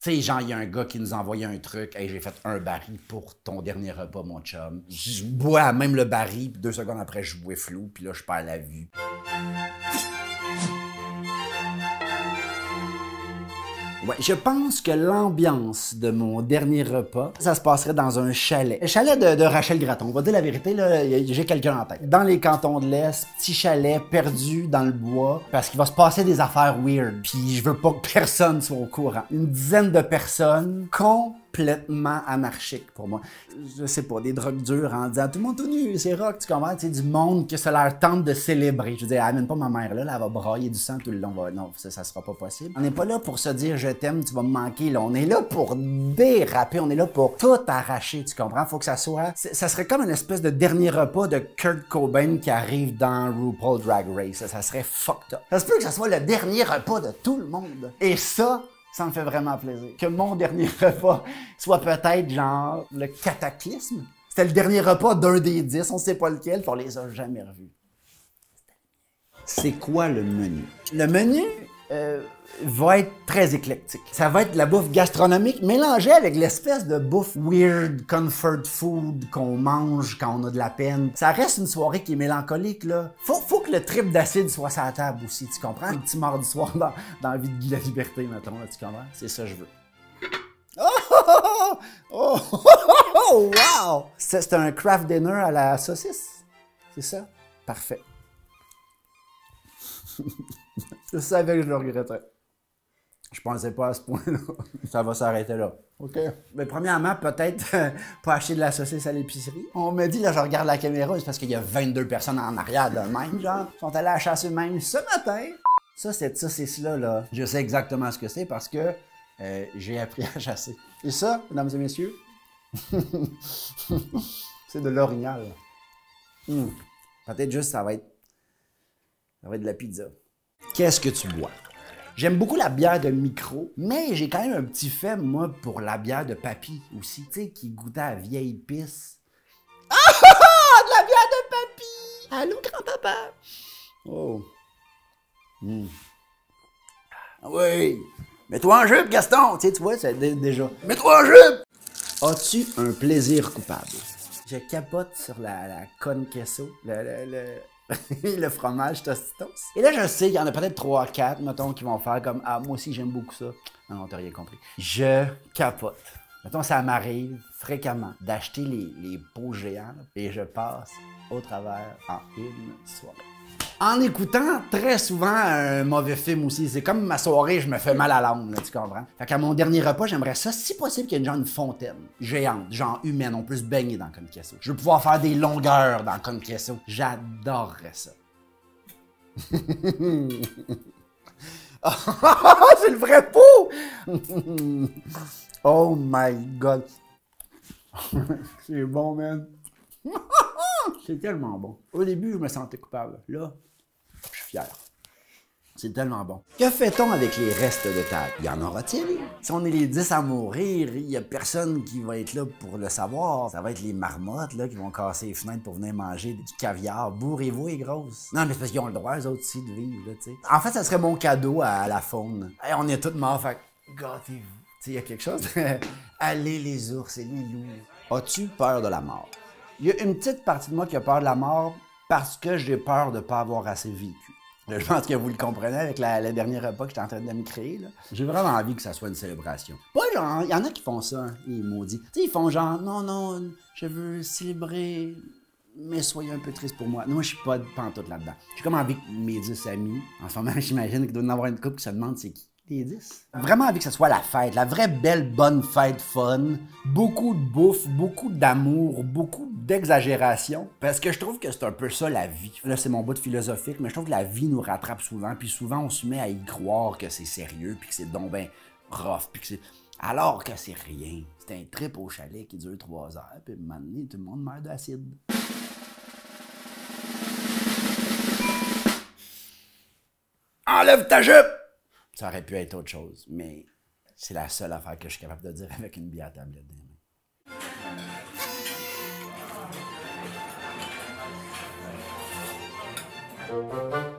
Tu sais, genre, il y a un gars qui nous a envoyé un truc. Hey, j'ai fait un baril pour ton dernier repas, mon chum. Je bois même le baril, puis 2 secondes après, je bois flou, puis là, je perds la vue. Ouais, je pense que l'ambiance de mon dernier repas, ça se passerait dans un chalet. Le chalet de Rachel Gratton. On va dire la vérité, là, j'ai quelqu'un en tête. Dans les cantons de l'Est, petit chalet perdu dans le bois, parce qu'il va se passer des affaires weird. Puis je veux pas que personne soit au courant. Une dizaine de personnes complètement anarchiques pour moi. Je sais pas, des drogues dures en disant tout le monde tout nu, c'est rock, tu comprends? C'est du monde que ça leur tente de célébrer. Je veux dire, amène pas ma mère là, elle va brailler du sang tout le long. Non, ça sera pas possible. On n'est pas là pour se dire je t'aime, tu vas me manquer. Là. On est là pour déraper, on est là pour tout arracher, tu comprends? Faut que ça soit. Ça serait comme une espèce de dernier repas de Kurt Cobain qui arrive dans RuPaul Drag Race. Ça serait fucked up. Ça se peut que ça soit le dernier repas de tout le monde. Et ça me fait vraiment plaisir. Que mon dernier repas soit peut-être genre le cataclysme. C'était le dernier repas d'un des 10, on sait pas lequel, puis on les a jamais revus. C'est quoi le menu? Le menu va être très éclectique. Ça va être de la bouffe gastronomique mélangée avec l'espèce de bouffe weird, comfort food qu'on mange quand on a de la peine. Ça reste une soirée qui est mélancolique, là. Faut que le trip d'acide soit sur la table aussi, tu comprends? Un petit mardi soir dans la vie de Guy la Liberté, mettons, là, tu comprends? C'est ça que je veux. Oh, wow! C'est un craft dinner à la saucisse? C'est ça? Parfait. Je savais que je le regrettais. Je pensais pas à ce point-là. Ça va s'arrêter là. OK. Mais premièrement, peut-être pas acheter de la saucisse à l'épicerie. On me dit, là, je regarde la caméra, c'est parce qu'il y a 22 personnes en arrière de même, genre. Ils sont allés à la chasse eux-mêmes ce matin. Ça, cette saucisse-là, là, je sais exactement ce que c'est parce que j'ai appris à chasser. Et ça, mesdames et messieurs, c'est de l'orignal. Peut-être juste, ça va être de la pizza. Qu'est-ce que tu bois? J'aime beaucoup la bière de micro, mais j'ai quand même un petit fait, moi, pour la bière de papy aussi, tu sais, qui goûtait à vieille pisse. Ah! De la bière de papy! Allô, grand-papa! Oh. Oui! Mets-toi en jupe, Gaston! Tu sais, tu vois, c'est déjà. Mets-toi en jupe! As-tu un plaisir coupable? Je capote sur la conne queso, le fromage Tostitos. Et là, je sais qu'il y en a peut-être 3-4, mettons, qui vont faire comme « Ah, moi aussi, j'aime beaucoup ça. » Non, t'as rien compris. Je capote. Mettons, ça m'arrive fréquemment d'acheter les pots géants là, et je passe au travers en une soirée. En écoutant très souvent un mauvais film aussi. C'est comme ma soirée, je me fais mal à l'âme, là, tu comprends? Fait qu'à mon dernier repas, j'aimerais ça, si possible, qu'il y ait une fontaine géante, genre humaine, on peut se baigner dans Con Queso. Je veux pouvoir faire des longueurs dans Con Queso. J'adorerais ça. C'est le vrai pot! Oh my God! C'est bon, man! C'est tellement bon. Au début, je me sentais coupable. Là, je suis fier. C'est tellement bon. Que fait-on avec les restes de table? Y en aura-t-il? Si on est les 10 à mourir, il y a personne qui va être là pour le savoir. Ça va être les marmottes là, qui vont casser les fenêtres pour venir manger du caviar. Bourrez-vous les grosses. Non, mais c'est parce qu'ils ont le droit, eux autres aussi, de vivre. Là, t'sais. En fait, ça serait mon cadeau à la faune. Hey, on est tous morts, fait gâtez-vous. Il y a quelque chose. Allez les ours et les loups. As-tu peur de la mort? Il y a une petite partie de moi qui a peur de la mort parce que j'ai peur de ne pas avoir assez vécu. Je pense que vous le comprenez avec le dernier repas que j'étais en train de me créer. J'ai vraiment envie que ça soit une célébration. Pas genre, il y en a qui font ça, hein, les maudits. Tu sais, ils font genre, non, je veux célébrer, mais soyez un peu triste pour moi. Non, moi, je suis pas pantoute là-dedans. J'ai comme envie que mes 10 amis, en ce moment, j'imagine qu'il doit y en avoir une couple qui se demande c'est qui. Les 10. Vraiment envie que ce soit la fête, la vraie belle bonne fête fun. Beaucoup de bouffe, beaucoup d'amour, beaucoup d'exagération. Parce que je trouve que c'est un peu ça la vie. Là, c'est mon bout de philosophique, mais je trouve que la vie nous rattrape souvent. Puis souvent, on se met à y croire que c'est sérieux, puis que c'est donc ben rough, puis que c'est... Alors que c'est rien. C'est un trip au chalet qui dure 3 heures, puis à un moment donné, tout le monde meurt d'acide. Enlève ta jupe! Ça aurait pu être autre chose, mais c'est la seule affaire que je suis capable de dire avec une bière à tablette dans les mains.